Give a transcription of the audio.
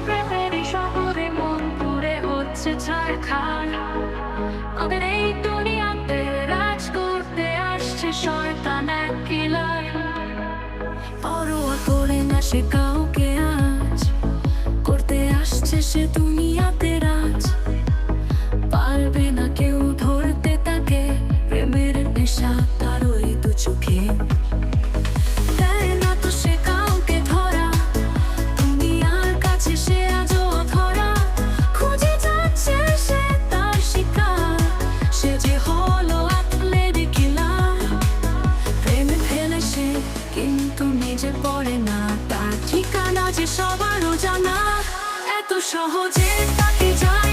প্রেমেরই শহরে মন পুড়ে হচ্ছে ছারখার। ওদের এই দুনিয়াতে রাজ করতে আসছে শয়তান এক কিলার। পরোয়া করে না সে কাউকে আজ, করতে আসছে সে দুনিয়াতে রাজ। পারবে না কেউ ধরতে তাকে, প্রেমের নেশা তার ওই দু চোখে। দেয় না তো সে কাউকে ধরা, দুনিয়ার কাছে সে আজও ধরা। খুঁজে যাচ্ছে সে তার শিকার, সে যে হলো আতলেরি কিলার। প্রেমে ফেলে সে কিন্তু নিজে পড়ে না, তার ঠিকানা যে সবারও জানা। এত সহজে তাকে যায়